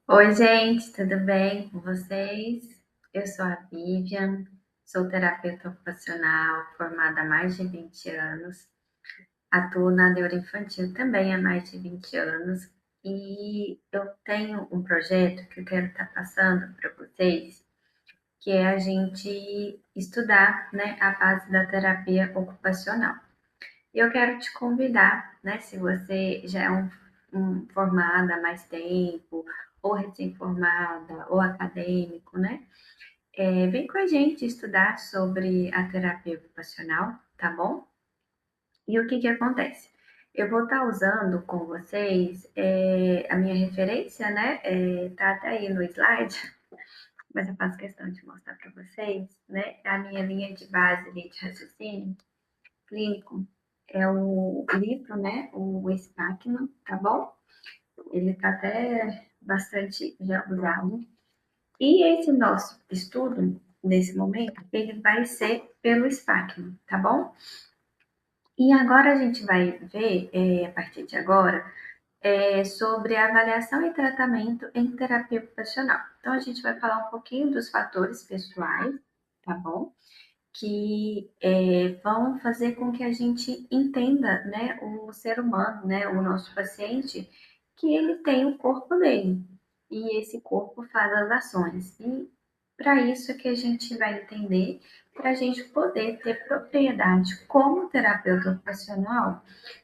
Oi, gente, tudo bem com vocês? Eu sou a Vivian, sou terapeuta ocupacional, formada há mais de 20 anos, atuo na neuroinfantil também há mais de 20 anos, e eu tenho um projeto que eu quero estar passando para vocês, que é a gente estudar, né, a base da terapia ocupacional. E eu quero te convidar, né, se você já é um formada há mais tempo, ou recém-formada, ou acadêmico, né? Vem com a gente estudar sobre a terapia ocupacional, tá bom? E o que que acontece? Eu vou estar usando com vocês a minha referência, né? Tá até aí no slide, mas eu faço questão de mostrar para vocês, né? A minha linha de base ali de raciocínio clínico é o livro, né? O Spakman, tá bom? Ele está até bastante já usado. E esse nosso estudo, nesse momento, ele vai ser pelo Spakman, tá bom? E agora a gente vai ver, a partir de agora, sobre avaliação e tratamento em terapia ocupacional. Então, a gente vai falar um pouquinho dos fatores pessoais, tá bom? Que vão fazer com que a gente entenda, né, o ser humano, né, o nosso paciente, que ele tem o corpo dele e esse corpo faz as ações. E para isso é que a gente vai entender, para a gente poder ter propriedade como terapeuta ocupacional,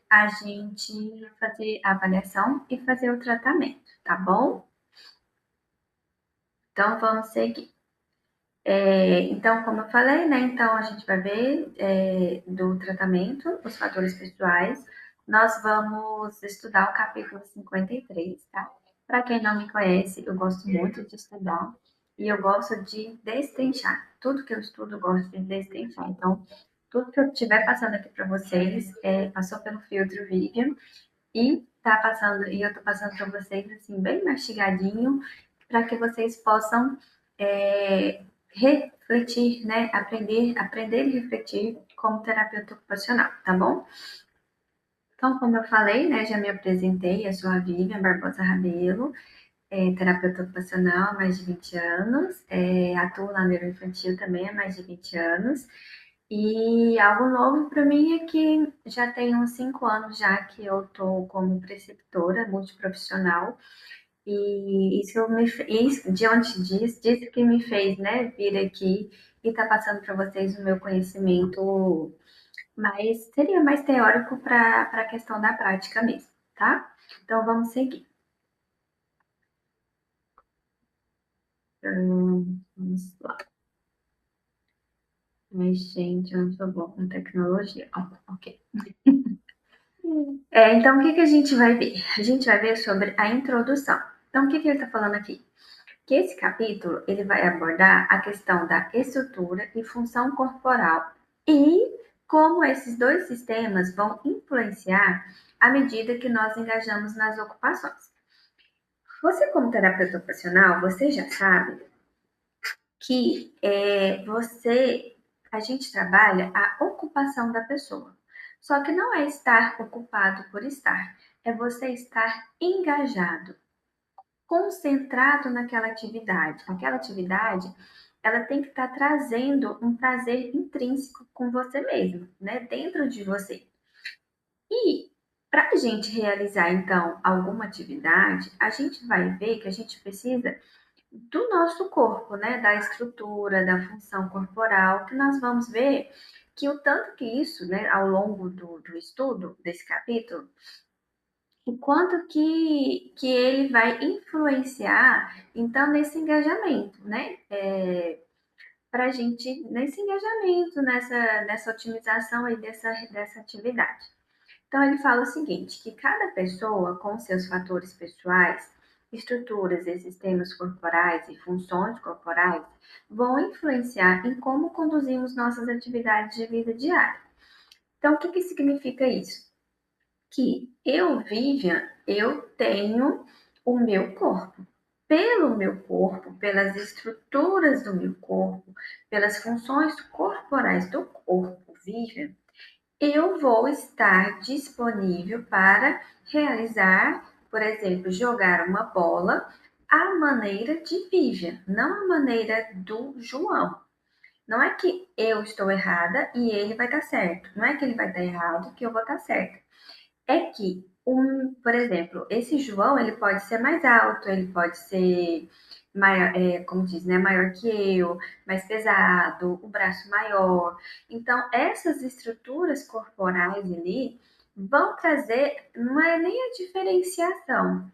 a gente fazer a avaliação e fazer o tratamento, tá bom? Então vamos seguir. Então, como eu falei, né? Então, a gente vai ver do tratamento, os fatores pessoais. Nós vamos estudar o capítulo 53, tá? Para quem não me conhece, eu gosto muito de estudar e eu gosto de destrinchar. Tudo que eu estudo, eu gosto de destrinchar. Então, tudo que eu estiver passando aqui para vocês passou pelo filtro Vivian e tá passando, e eu tô passando para vocês assim, bem mastigadinho, para que vocês possam refletir, né? Aprender e refletir como terapeuta ocupacional, tá bom? Então, como eu falei, né, já me apresentei, eu sou a Vivian Barbosa Rabelo, terapeuta ocupacional há mais de 20 anos, atuo na neuroinfantil também há mais de 20 anos, e algo novo para mim é que já tem uns 5 anos já que eu estou como preceptora multiprofissional, e isso me fez, diante disso que me fez, né, vir aqui e estar passando para vocês o meu conhecimento, mas seria mais teórico para a questão da prática mesmo, tá? Então vamos seguir. Vamos lá. Ai, gente, eu não sou boa com tecnologia. Ok. Então, o que, que a gente vai ver? A gente vai ver sobre a introdução. Então, o que, que ele está falando aqui? Que esse capítulo ele vai abordar a questão da estrutura e função corporal e como esses dois sistemas vão influenciar à medida que nós engajamos nas ocupações. Você, como terapeuta ocupacional, você já sabe que a gente trabalha a ocupação da pessoa. Só que não é estar ocupado por estar, é você estar engajado, concentrado naquela atividade. Aquela atividade, ela tem que estar trazendo um prazer intrínseco com você mesmo, né? Dentro de você. E para a gente realizar, então, alguma atividade, a gente vai ver que a gente precisa do nosso corpo, né? Da estrutura, da função corporal, que nós vamos ver que o tanto que isso, né, ao longo do estudo desse capítulo, o quanto que ele vai influenciar, então, nesse engajamento, né? Para a gente, nesse engajamento, nessa otimização aí dessa atividade. Então, ele fala o seguinte, que cada pessoa, com seus fatores pessoais, estruturas e sistemas corporais e funções corporais, vão influenciar em como conduzimos nossas atividades de vida diária. Então, o que, que significa isso? Que eu, Vivian, eu tenho o meu corpo. Pelo meu corpo, pelas estruturas do meu corpo, pelas funções corporais do corpo, Vivian, eu vou estar disponível para realizar, por exemplo, jogar uma bola a maneira de Vivian, não a maneira do João. Não é que eu estou errada e ele vai estar certo. Não é que ele vai estar errado que eu vou estar certa. É que, por exemplo, esse João, ele pode ser mais alto, ele pode ser maior, como diz, né, maior que eu, mais pesado, o braço maior. Então, essas estruturas corporais ali vão trazer, não é nem a diferenciação,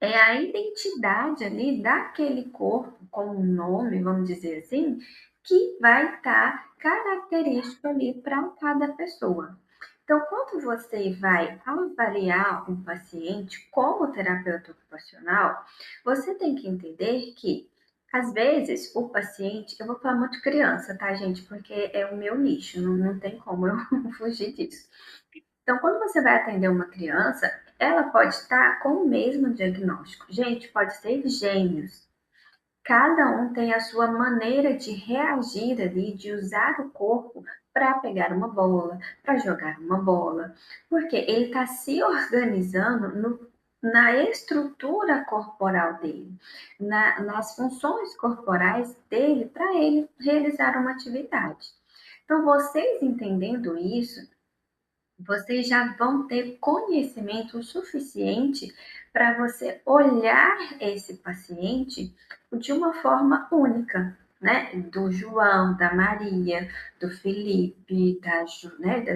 é a identidade ali daquele corpo com um nome, vamos dizer assim, que vai estar característico ali para cada pessoa. Então, quando você vai avaliar um paciente como terapeuta ocupacional, você tem que entender que, às vezes, o paciente, eu vou falar muito criança, tá, gente? Porque é o meu nicho, não tem como eu fugir disso. Então, quando você vai atender uma criança, ela pode estar com o mesmo diagnóstico. Gente, pode ser gêmeos. Cada um tem a sua maneira de reagir ali, de usar o corpo para pegar uma bola, para jogar uma bola, porque ele está se organizando na estrutura corporal dele, nas funções corporais dele, para ele realizar uma atividade. Então, vocês entendendo isso, vocês já vão ter conhecimento suficiente para você olhar esse paciente de uma forma única, né? Do João, da Maria, do Felipe, da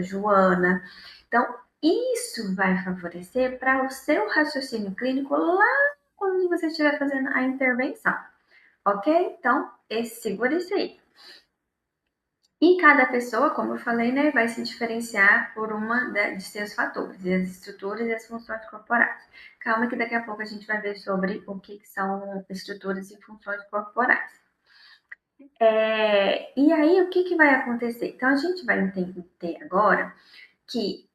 Joana. Então, isso vai favorecer para o seu raciocínio clínico lá quando você estiver fazendo a intervenção, ok? Então, segura isso aí. E cada pessoa, como eu falei, né, vai se diferenciar por uma de seus fatores, as estruturas e as funções corporais. Calma que daqui a pouco a gente vai ver sobre o que são estruturas e funções corporais. E aí, o que vai acontecer? Então, a gente vai entender agora que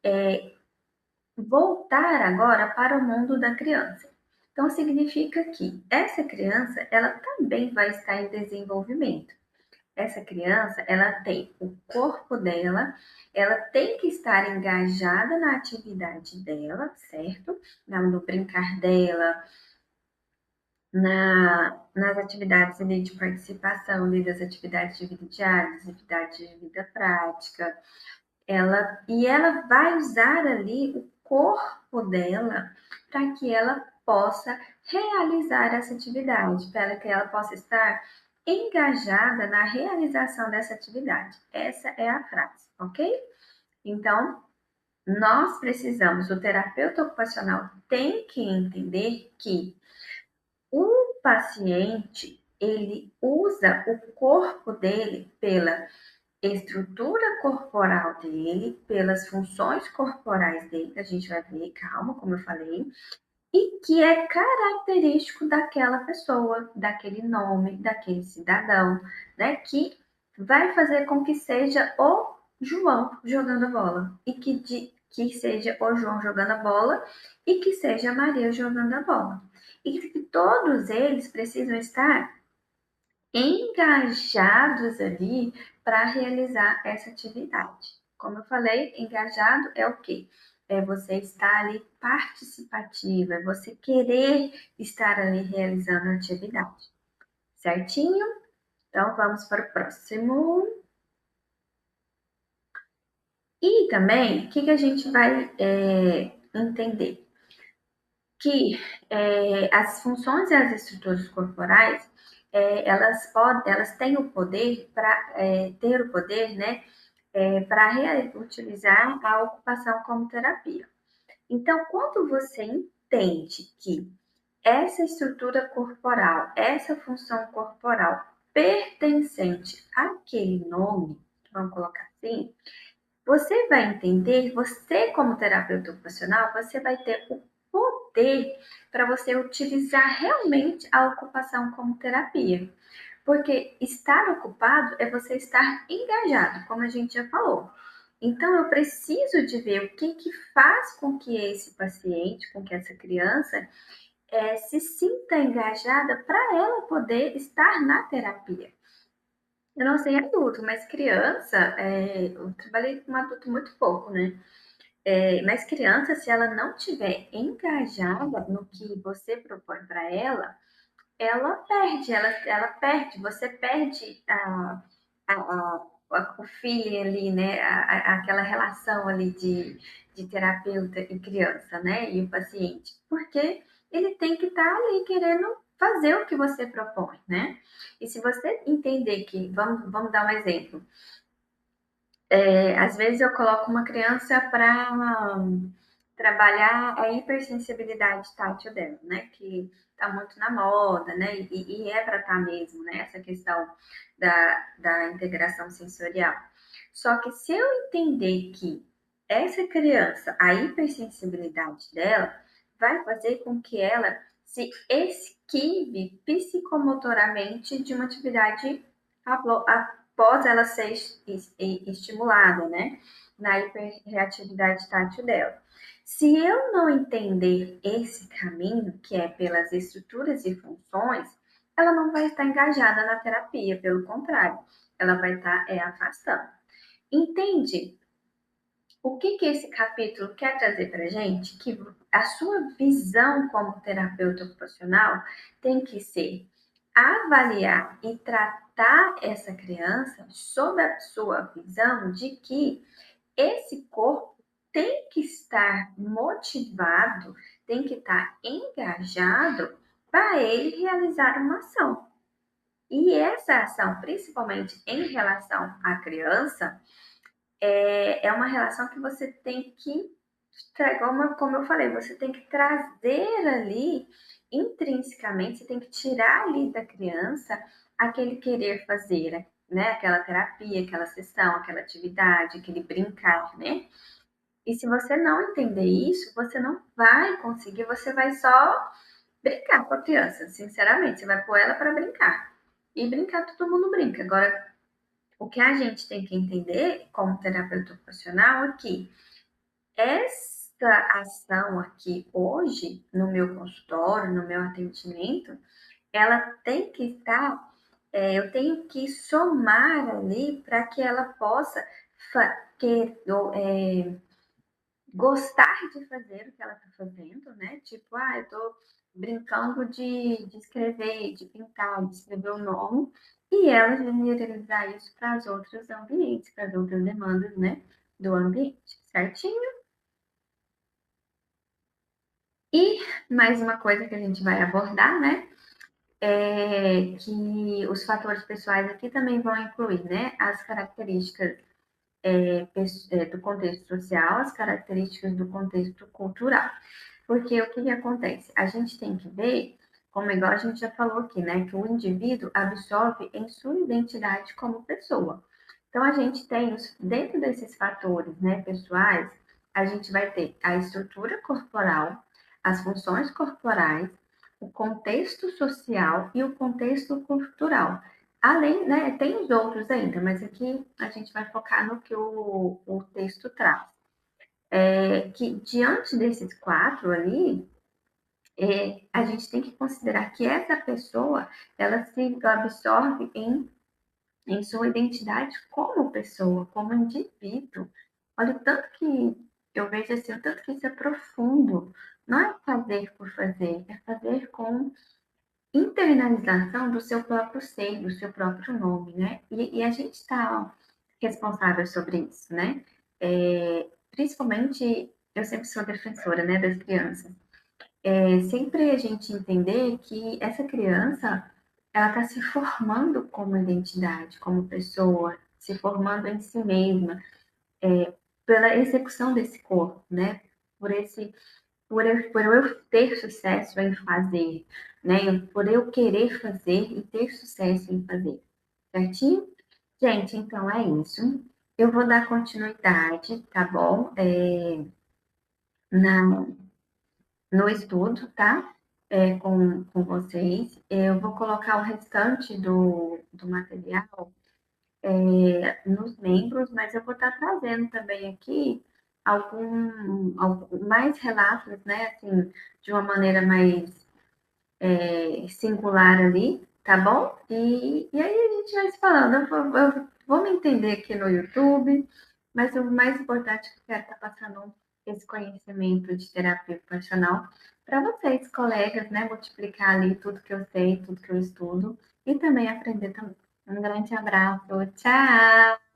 voltar agora para o mundo da criança. Então, significa que essa criança, ela também vai estar em desenvolvimento. Essa criança, ela tem o corpo dela, ela tem que estar engajada na atividade dela, certo? No brincar dela, nas atividades ali de participação, ali das atividades de vida diária, das atividades de vida prática. Ela vai usar ali o corpo dela para que ela possa realizar essa atividade, para que ela possa estar engajada na realização dessa atividade. Essa é a frase, ok? Então, nós precisamos, o terapeuta ocupacional tem que entender que o paciente, ele usa o corpo dele pela estrutura corporal dele, pelas funções corporais dele, que a gente vai ver, calma, como eu falei, e que é característico daquela pessoa, daquele nome, daquele cidadão, né? Que vai fazer com que seja o João jogando a bola e que seja o João jogando a bola e que seja a Maria jogando a bola. E que todos eles precisam estar engajados ali para realizar essa atividade. Como eu falei, engajado é o quê? É você estar ali participativa, é você querer estar ali realizando a atividade. Certinho? Então, vamos para o próximo. E também, o que a gente vai entender? Que as funções e as estruturas corporais, elas têm o poder para ter o poder, né, para utilizar a ocupação como terapia. Então, quando você entende que essa estrutura corporal, essa função corporal pertencente àquele nome, vamos colocar assim, você vai entender, você como terapeuta ocupacional, você vai ter o poder para você utilizar realmente a ocupação como terapia. Porque estar ocupado é você estar engajado, como a gente já falou. Então, eu preciso de ver o que faz com que esse paciente, com que essa criança, se sinta engajada para ela poder estar na terapia. Eu não sei adulto, mas criança, eu trabalhei com adulto muito pouco, né? Mas criança, se ela não tiver engajada no que você propõe para ela perde, ela perde, você perde o feeling ali, né? Aquela relação ali de terapeuta e criança, né? E o paciente, porque ele tem que estar ali querendo fazer o que você propõe, né? E se você entender que, vamos dar um exemplo, às vezes eu coloco uma criança para trabalhar a hipersensibilidade tátil dela, né? Que está muito na moda, né? E é para estar mesmo, né? Essa questão da integração sensorial. Só que se eu entender que essa criança, a hipersensibilidade dela, vai fazer com que ela se esquive psicomotoramente de uma atividade após ela ser estimulada, né? Na hiperreatividade tátil dela. Se eu não entender esse caminho, que é pelas estruturas e funções, ela não vai estar engajada na terapia, pelo contrário, ela vai estar afastando. Entende o que esse capítulo quer trazer para a gente? Que a sua visão como terapeuta ocupacional tem que ser avaliar e tratar essa criança sob a sua visão de que esse corpo tem que estar motivado, tem que estar engajado para ele realizar uma ação. E essa ação, principalmente em relação à criança, é uma relação que você tem que, como eu falei, você tem que trazer ali intrinsecamente, você tem que tirar ali da criança aquele querer fazer, né? Aquela terapia, aquela sessão, aquela atividade, aquele brincar, né? E se você não entender isso, você não vai conseguir, você vai só brincar com a criança, sinceramente, você vai pôr ela para brincar. E brincar todo mundo brinca. Agora, o que a gente tem que entender como terapeuta ocupacional é que essa ação aqui hoje, no meu consultório, no meu atendimento, ela tem que estar, eu tenho que somar ali para que ela possa gostar de fazer o que ela está fazendo, né? Tipo, eu estou brincando de escrever, de pintar, de escrever o nome, e ela generalizar isso para os outros ambientes, para as outras demandas, né? Do ambiente, certinho? E mais uma coisa que a gente vai abordar, né? É que os fatores pessoais aqui também vão incluir, né? As características do contexto social, as características do contexto cultural. Porque o que, que acontece? A gente tem que ver, como igual a gente já falou aqui, né? Que o indivíduo absorve em sua identidade como pessoa. Então, a gente tem, dentro desses fatores, né, pessoais, a gente vai ter a estrutura corporal, as funções corporais, o contexto social e o contexto cultural. Além, né, tem os outros ainda, mas aqui a gente vai focar no que o texto traz. Que diante desses quatro ali, a gente tem que considerar que essa pessoa, ela se absorve em sua identidade como pessoa, como indivíduo. Olha o tanto que eu vejo assim, o tanto que isso é profundo. Não é fazer por fazer, é fazer com internalização do seu próprio ser, do seu próprio nome, né? E a gente está responsável sobre isso, né? Principalmente, eu sempre sou defensora, né, das crianças. Sempre a gente entender que essa criança, ela está se formando como identidade, como pessoa, se formando em si mesma, pela execução desse corpo, né? Por esse por eu ter sucesso em fazer, né? Por eu querer fazer e ter sucesso em fazer, certinho? Gente, então é isso. Eu vou dar continuidade, tá bom? Na, no estudo, tá? Com vocês. Eu vou colocar o restante do material nos membros, mas eu vou estar trazendo também aqui algum mais relatos, né? Assim, de uma maneira mais singular ali, tá bom? E aí a gente vai se falando. Eu vou me entender aqui no YouTube, mas o mais importante é que eu quero estar passando esse conhecimento de terapia ocupacional para vocês, colegas, né? Multiplicar ali tudo que eu sei, tudo que eu estudo e também aprender também. Um grande abraço, tchau!